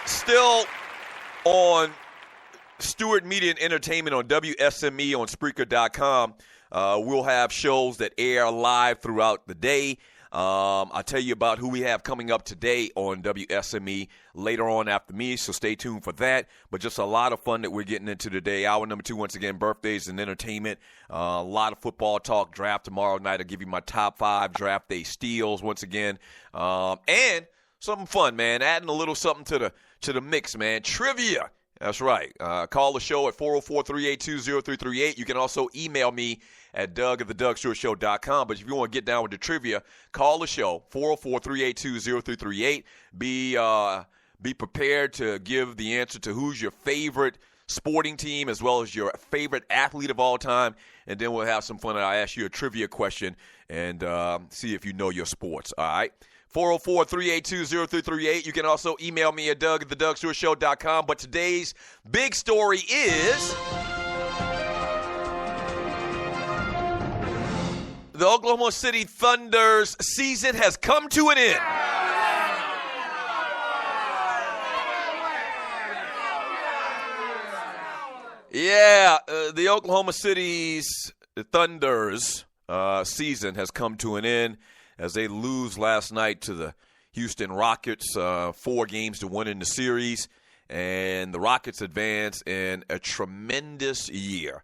Still on Stewart Media and Entertainment on WSME on Spreaker.com. We'll have shows that air live throughout the day. I'll tell you about who we have coming up today on WSME later on after me, so stay tuned for that. But just a lot of fun that we're getting into today. Hour number 2, once again, birthdays and entertainment. A lot of football talk, draft tomorrow night. I'll give you my top 5 draft day steals once again. And something fun, man. Adding a little something to the mix, man. Trivia. That's right. Call the show at 404-382-0338. You can also email me at Doug@theDougStewartShow.com. But if you want to get down with the trivia, call the show, 404-382-0338. Be prepared to give the answer to who's your favorite sporting team as well as your favorite athlete of all time. And then we'll have some fun. I'll ask you a trivia question and see if you know your sports. All right? 404-382-0338. You can also email me at Doug@theDougStewartShow.com. But today's big story is the Oklahoma City Thunder's season has come to an end. Yeah, the Oklahoma City's Thunder's season has come to an end as they lose last night to the Houston Rockets, 4 games to 1 in the series. And the Rockets advance in a tremendous year.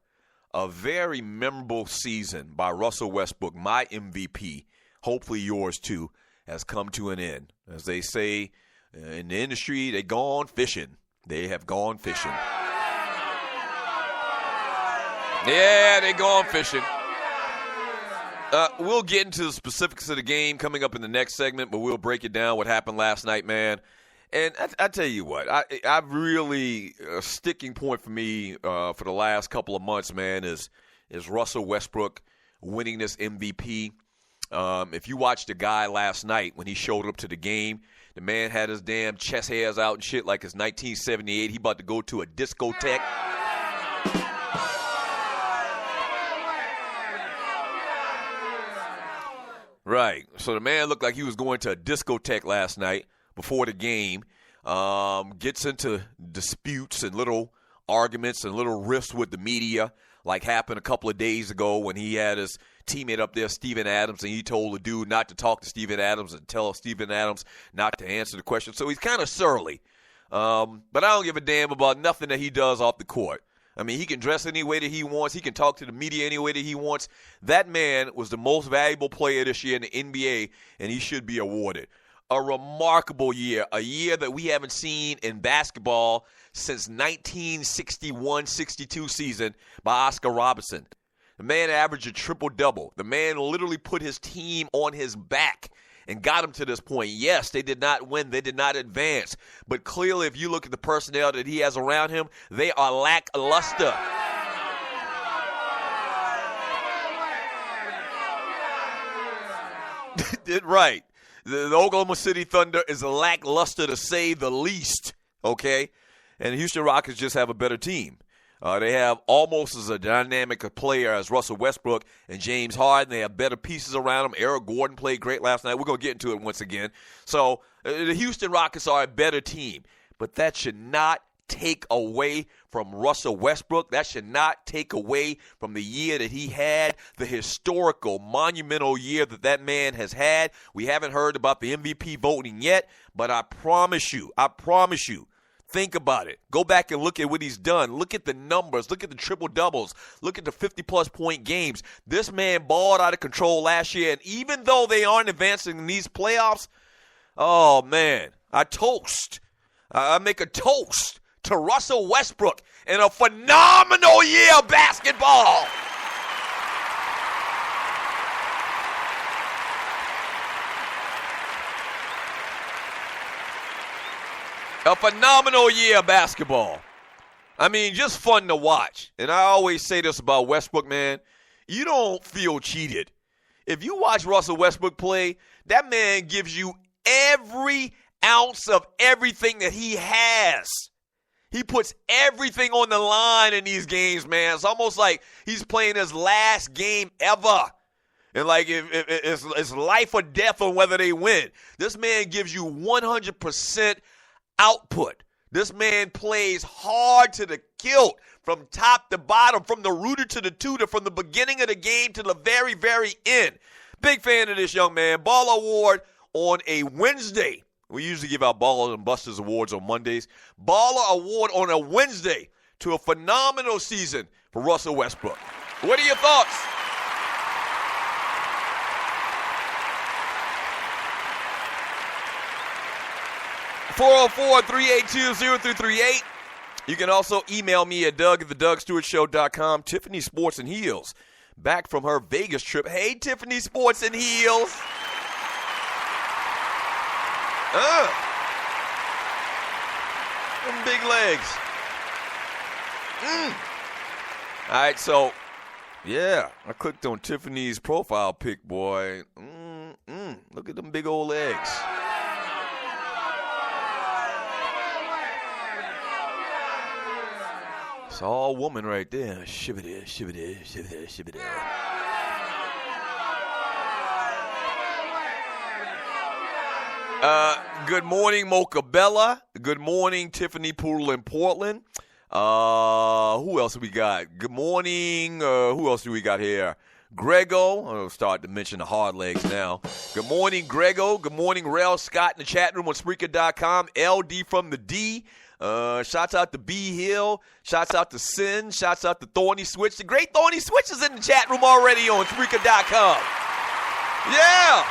A very memorable season by Russell Westbrook, my MVP, hopefully yours too, has come to an end. As they say in the industry, they've gone fishing. They have gone fishing. Yeah, they've gone fishing. We'll get into the specifics of the game coming up in the next segment, but we'll break it down what happened last night, man. And I tell you what, I've really a sticking point for me for the last couple of months, man, is Russell Westbrook winning this MVP. If you watched the guy last night when he showed up to the game, the man had his damn chest hairs out and shit like it's 1978. He about to go to a discotheque. Right. So the man looked like he was going to a discotheque last night before the game. Gets into disputes and little arguments and little rifts with the media, like happened a couple of days ago when he had his teammate up there, Steven Adams, and he told the dude not to talk to Steven Adams and tell Steven Adams not to answer the question. So he's kind of surly. But I don't give a damn about nothing that he does off the court. I mean, he can dress any way that he wants. He can talk to the media any way that he wants. That man was the most valuable player this year in the NBA, and he should be awarded. A remarkable year, a year that we haven't seen in basketball since 1961-62 season by Oscar Robertson. The man averaged a triple-double. The man literally put his team on his back and got him to this point. Yes, they did not win. They did not advance. But clearly, if you look at the personnel that he has around him, they are lackluster. Right. The Oklahoma City Thunder is lackluster to say the least, okay? And the Houston Rockets just have a better team. They have almost as a dynamic a player as Russell Westbrook and James Harden. They have better pieces around them. Eric Gordon played great last night. We're going to get into it once again. So the Houston Rockets are a better team. But that should not take away from Russell Westbrook. That should not take away from the year that he had, the historical, monumental year that man has had. We haven't heard about the MVP voting yet, but I promise you, think about it. Go back and look at what he's done. Look at the numbers. Look at the triple-doubles. Look at the 50-plus point games. This man balled out of control last year, and even though they aren't advancing in these playoffs, oh, man, I make a toast to Russell Westbrook in a phenomenal year of basketball. A phenomenal year of basketball. I mean, just fun to watch. And I always say this about Westbrook, man. You don't feel cheated. If you watch Russell Westbrook play, that man gives you every ounce of everything that he has. He puts everything on the line in these games, man. It's almost like he's playing his last game ever. And like it's life or death on whether they win. This man gives you 100% output. This man plays hard to the kilt, from top to bottom, from the rooter to the tutor, from the beginning of the game to the very, very end. Big fan of this young man. Baller Award on a Wednesday. We usually give out Baller and Busters Awards on Mondays. Baller Award on a Wednesday to a phenomenal season for Russell Westbrook. What are your thoughts? (404-382-0338). You can also email me at Doug@theDougStewartShow.com. Tiffany Sports and Heels, back from her Vegas trip. Hey, Tiffany Sports and Heels. Them big legs. All right, so, yeah, I clicked on Tiffany's profile pic, boy. Look at them big old legs. It's all woman right there. Shibbity, shibbity, shibbity, shibbity. Good morning, Mocha Bella. Good morning, Tiffany Poodle in Portland. Who else we got? Good morning. Who else do we got here? Grego. I'll start to mention the hard legs now. Good morning, Grego. Good morning, Rel Scott in the chat room on Spreaker.com. LD from the D. Shouts out to B Hill. Shouts out to Sin. Shouts out to Thorny Switch. The great Thorny Switch is in the chat room already on Spreaker.com. Yeah.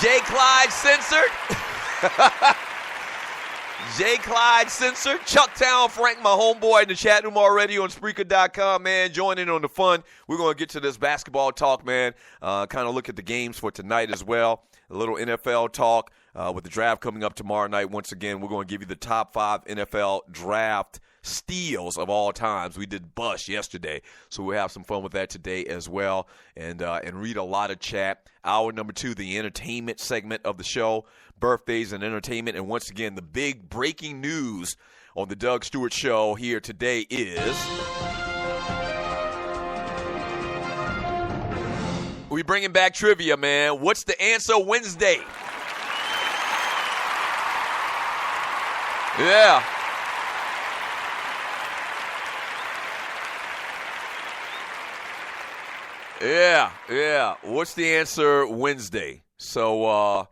J. Clyde Censored. J. Clyde Censored. Chucktown Frank, my homeboy, in the chat room already on Spreaker.com, man. Join in on the fun. We're going to get to this basketball talk, man. Kind of look at the games for tonight as well. A little NFL talk with the draft coming up tomorrow night. Once again, we're going to give you the top 5 NFL draft steals of all times. We did Bush yesterday, so we'll have some fun with that today as well, and read a lot of chat. Hour number 2, the entertainment segment of the show, birthdays and entertainment. And once again, the big breaking news on the Doug Stewart Show here today is we bringing back trivia, man. What's the answer Wednesday? Yeah. Yeah. What's the answer Wednesday? So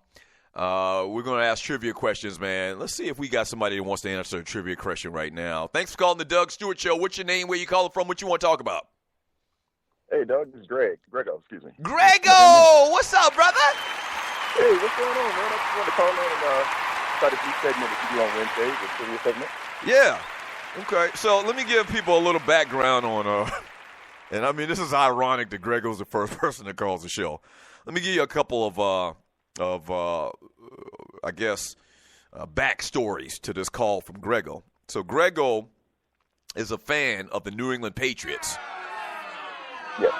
we're going to ask trivia questions, man. Let's see if we got somebody that wants to answer a trivia question right now. Thanks for calling the Doug Stewart Show. What's your name? Where you calling from? What you want to talk about? Hey, Doug. This is Grego, excuse me. Grego! What's up, brother? Hey, what's going on, man? I just wanted to call in and try to do segment that you do on Wednesdays, the trivia segment. Yeah. Okay. So let me give people a little background on and I mean, this is ironic that Grego's the first person that calls the show. Let me give you a couple of backstories to this call from Grego. So Grego is a fan of the New England Patriots. Yeah.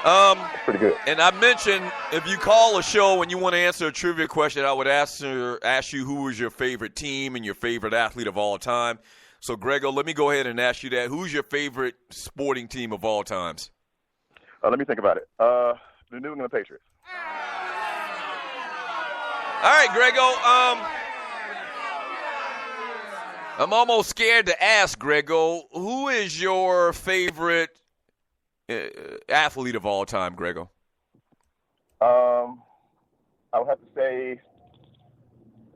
That's pretty good. And I mentioned if you call a show and you want to answer a trivia question, I would ask you who was your favorite team and your favorite athlete of all time. So, Grego, let me go ahead and ask you that. Who's your favorite sporting team of all times? Let me think about it. The New England Patriots. All right, Grego. I'm almost scared to ask, Grego, who is your favorite athlete of all time, Grego? I would have to say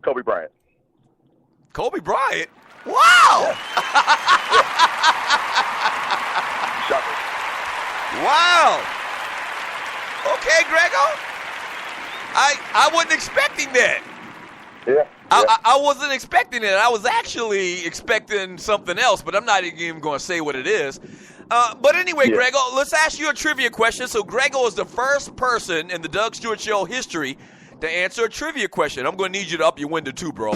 Kobe Bryant. Kobe Bryant? Wow! Yeah. Shocking. Wow! Okay, Grego. I wasn't expecting that. Yeah. I wasn't expecting it. I was actually expecting something else, but I'm not even going to say what it is. But anyway, Grego, let's ask you a trivia question. So Grego is the first person in the Doug Stewart Show history to answer a trivia question. I'm going to need you to up your window too, bro.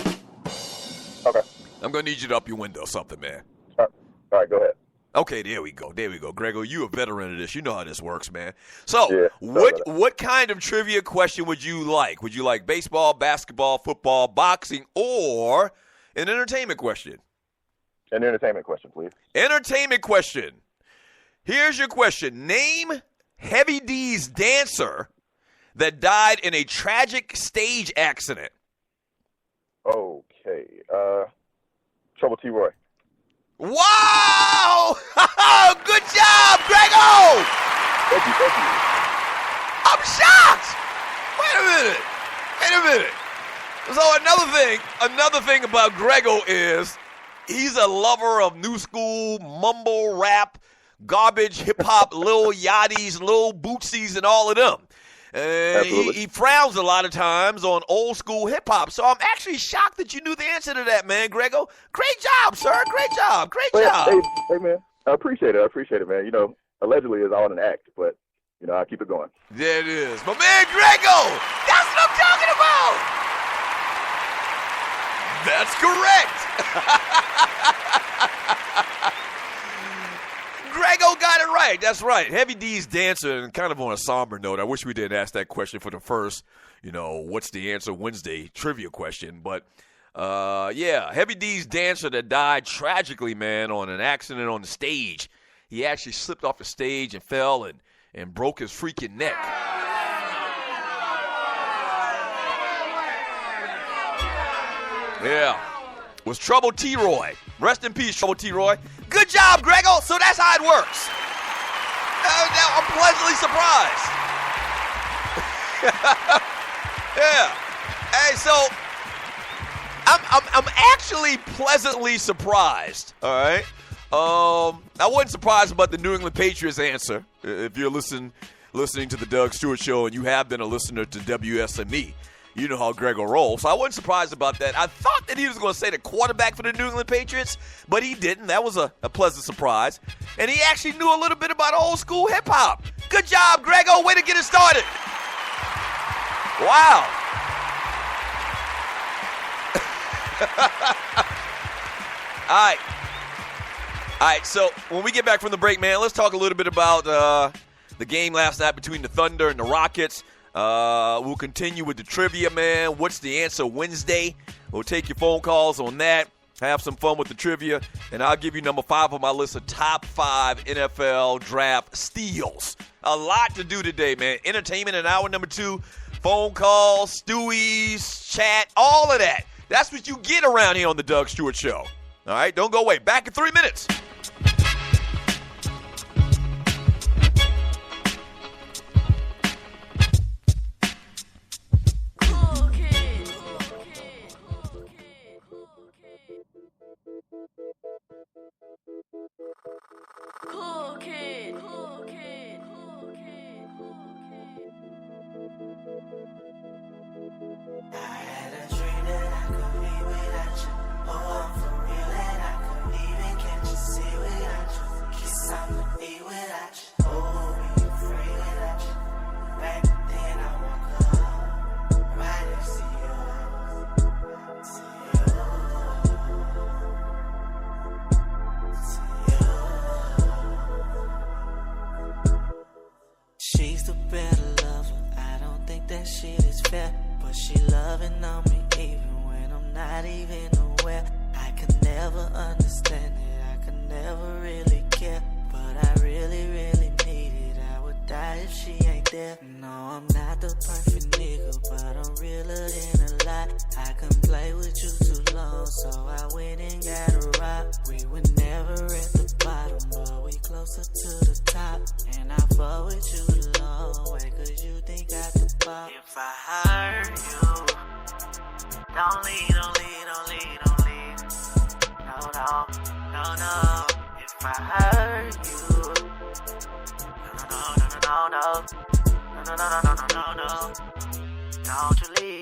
Okay. I'm going to need you to up your window something, man. All right, go ahead. Okay, there we go. Grego, you a veteran of this. You know how this works, man. So what kind of trivia question would you like? Would you like baseball, basketball, football, boxing, or an entertainment question? An entertainment question, please. Entertainment question. Here's your question. Name Heavy D's dancer that died in a tragic stage accident. Okay. Trouble T. Roy. Wow! Good job, Grego! Thank you. I'm shocked! Wait a minute. So another thing about Grego is he's a lover of new school, mumble rap, garbage, hip-hop, Lil Yachty's, Lil Bootsy's, and all of them. He frowns a lot of times on old school hip-hop. So I'm actually shocked that you knew the answer to that, man, Grego. Great job, sir. Great job. Hey, man. I appreciate it, man. You know, allegedly it's all an act, but, you know, I keep it going. There it is. My man, Grego. That's what I'm talking about. That's correct. Grego got it right. That's right. Heavy D's dancer, and kind of on a somber note, I wish we didn't ask that question for the first, what's the answer Wednesday trivia question. But, Heavy D's dancer that died tragically, man, on an accident on the stage. He actually slipped off the stage and fell and broke his freaking neck. Yeah. Was Trouble T. Roy. Rest in peace, Trouble T. Roy. Good job, Grego. So that's how it works. Now I'm pleasantly surprised. Yeah. Hey, so I'm actually pleasantly surprised. All right. I wasn't surprised about the New England Patriots answer. If you're listening to the Doug Stewart Show and you have been a listener to WSME, you know how Grego rolls. So I wasn't surprised about that. I thought that he was going to say the quarterback for the New England Patriots, but he didn't. That was a pleasant surprise. And he actually knew a little bit about old school hip-hop. Good job, Grego. Way to get it started. Wow. All right, so when we get back from the break, man, let's talk a little bit about the game last night between the Thunder and the Rockets. We'll continue with the trivia, man. What's the answer Wednesday? We'll take your phone calls on that. Have some fun with the trivia. And I'll give you number 5 on my list of top 5 NFL draft steals. A lot to do today, man. Entertainment in hour number 2. Phone calls, Stewie's, chat, all of that. That's what you get around here on the Doug Stewart Show. All right, don't go away. Back in 3 minutes. She's the better lover. I don't think that shit is fair, but she loving on me even when I'm not even aware. I could never understand it, I could never really care, but I really, really need it. I would die if she ain't there. No, I'm not the perfect nigga, but I'm realer than a lot. I couldn't play with you too long, so I went and got a rock. We were never at the bottom, but we closer to the top. And I fuck with you the long way, cause you think I could pop. If I hurt you, don't leave. No. If I hurt you, no. Don't you leave.